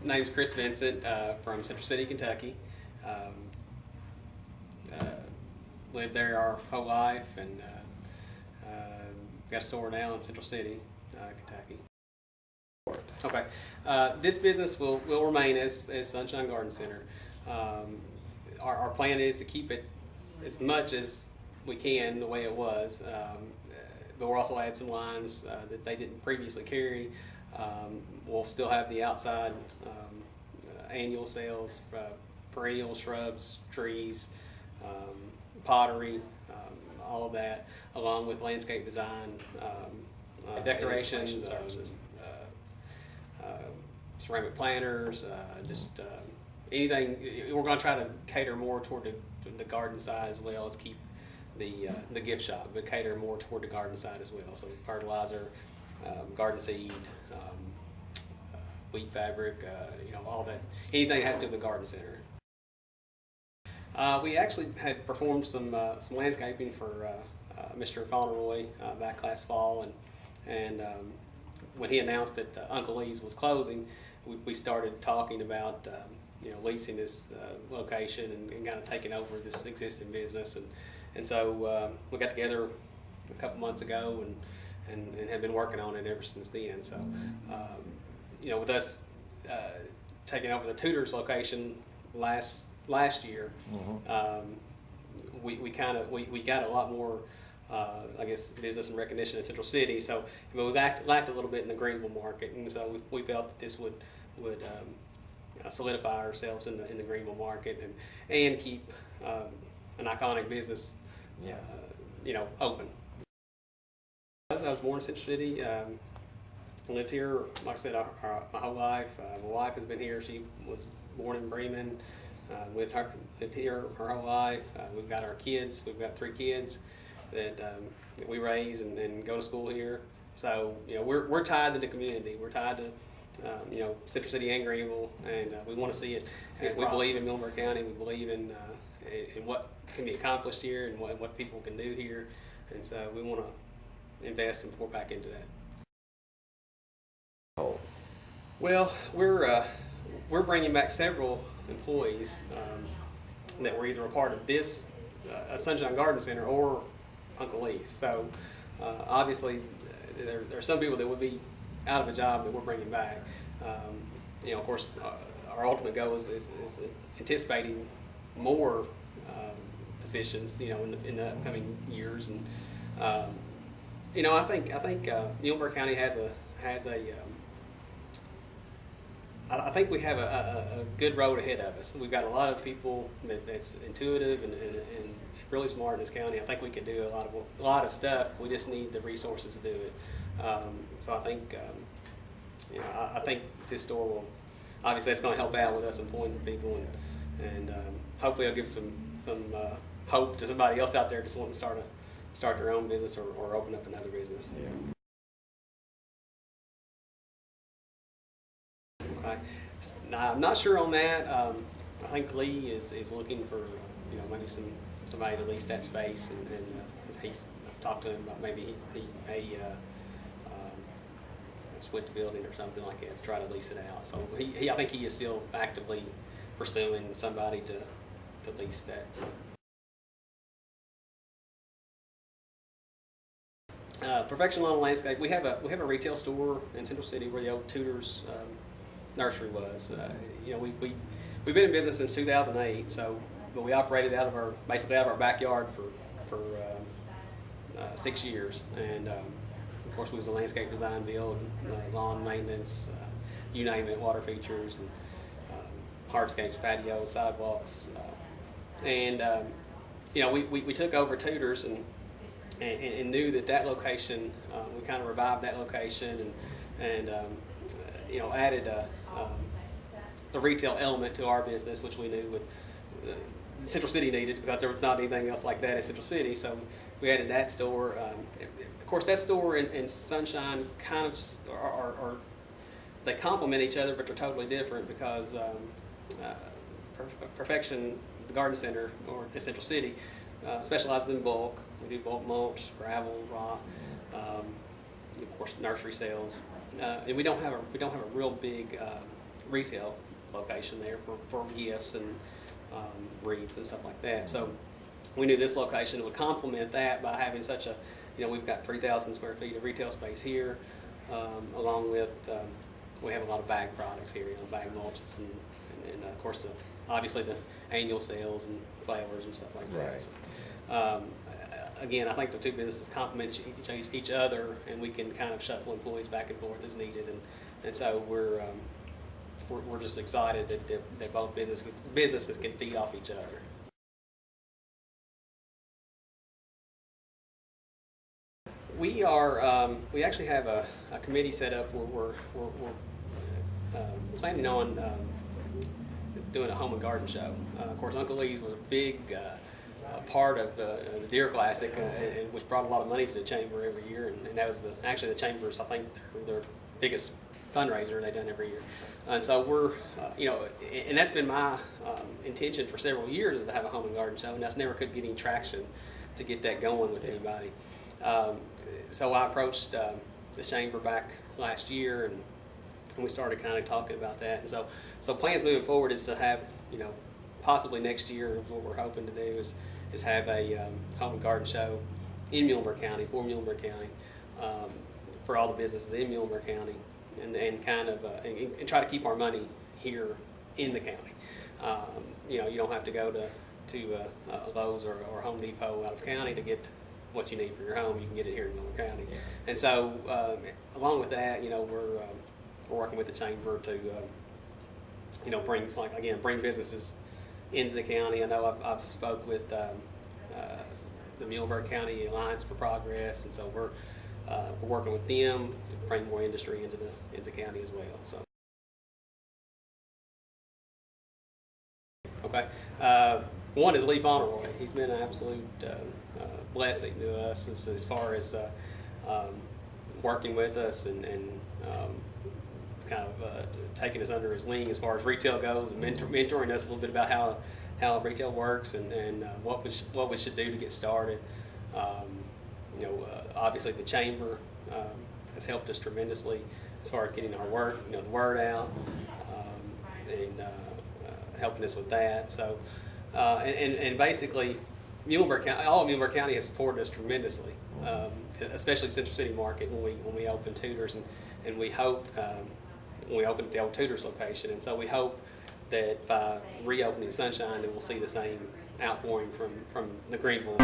name's Chris Vincent from Central City, Kentucky. Um, uh, lived there our whole life and got a store now in Central City, Kentucky. Okay, this business will remain as Sunshine Garden Center. Our plan is to keep it as much as we can the way it was, but we'll also add some lines that they didn't previously carry. We'll still have the outside annual sales, perennial shrubs, trees, pottery, all of that, along with landscape design, decorations, ceramic planters, just anything. We're going to try to cater more toward the garden side as well as keep the gift shop, but cater more toward the garden side as well. So fertilizer, garden seed, wheat fabric, all that. Anything that has to do with the garden center. We actually had performed some landscaping for Mr. Fauntleroy back last fall, and when he announced that Uncle Lee's was closing, we started talking about leasing this location and kind of taking over this existing business, and so we got together a couple months ago and have been working on it ever since then. So with us taking over the Tudors location last year, we got a lot more I guess business and recognition in Central City. So we lacked a little bit in the Greenville market, and so we felt that this would solidify ourselves in the Greenville market and keep an iconic business open. I was born in Central City. Lived here, like I said, my whole life. My wife has been here. She was born in Bremen. Lived here her whole life. We've got our kids. We've got 3 kids that we raise and go to school here. So we're tied to the community. We're tied to Central City and Greenville, and we want to see it. We believe in Middleburg County. We believe in what can be accomplished here and what people can do here, and so we want to invest and pour back into that. Well, we're bringing back several employees that were either a part of this Sunshine Garden Center or Uncle Lee's. So obviously there are some people that would be out of a job that we're bringing back. Of course, our ultimate goal is anticipating more positions, in the upcoming years, and I think Middleburg County has a I think we have a good road ahead of us. We've got a lot of people that's intuitive and really smart in this county. I think we can do a lot of stuff. We just need the resources to do it. So I think I think this store will obviously it's going to help out with us employing some people, and hopefully it'll give some hope to somebody else out there just wanting to start their own business or open up another business. Yeah. Okay. I'm not sure on that. I think Lee is looking for maybe somebody to lease that space, and he's talked to him about maybe he may split the building or something like that to try to lease it out. So I think he is still actively pursuing somebody to lease that. Perfection Lawn and Landscape. We have a retail store in Central City where the old Tudors nursery was. We've been in business since 2008. But we operated basically out of our backyard for 6 years, and of course we was a landscape design build, lawn maintenance, you name it, water features, and hardscapes, patios, sidewalks, and we took over Tudors and knew that location, we kind of revived that location and added the retail element to our business, which we knew Central City needed, because there was not anything else like that in Central City. So we added that store. Of course, that store and Sunshine kind of are they complement each other, but they're totally different, because Perfection, the garden center, or in Central City, specializes in bulk. We do bulk mulch, gravel, rock, of course nursery sales, and we don't have a real big retail location there for gifts and wreaths and stuff like that. So we knew this location would complement that by having such a, we've got 3,000 square feet of retail space here, along with, we have a lot of bag products here, bag mulches and of course, obviously the annual sales and flavors and stuff like that. Right. So, again, I think the two businesses complement each other, and we can kind of shuffle employees back and forth as needed, and so we're just excited that both businesses can feed off each other. We actually have a committee set up where we're planning on doing a home and garden show. Of course, Uncle Lee's was a big part of the Deer Classic, which brought a lot of money to the chamber every year, and that was actually the chamber's, I think, their biggest fundraiser they've done every year. And so we're, and that's been my intention for several years, is to have a home and garden show, and that's never could get any traction to get that going with anybody. So I approached the chamber back last year, and we started kind of talking about that. And so plans moving forward is to have, possibly next year, what we're hoping to do is have a home and garden show in Muhlenberg County, for Muhlenberg County, for all the businesses in Muhlenberg County, and kind of and try to keep our money here in the county. You don't have to go to Lowe's or Home Depot out of county to get what you need for your home. You can get it here in Muhlenberg County. Yeah. And so along with that, we're working with the chamber to bring businesses into the county. I know I've spoke with the Muhlenberg County Alliance for Progress, and so we're working with them to bring more industry into the county as well. So okay, one is Lee Fauntleroy. He's been an absolute blessing to us as far as working with us and kind of taking us under his wing as far as retail goes, and mentoring us a little bit about how retail works and what we should do to get started. Obviously the chamber has helped us tremendously as far as getting our work, the word out, and helping us with that. So and basically Muhlenberg County, all of Muhlenberg County has supported us tremendously, especially Central City Market when we opened Tudor's, and we hope when we opened the old Tudor's location, and so we hope that by reopening Sunshine that we'll see the same outpouring from the Greenville.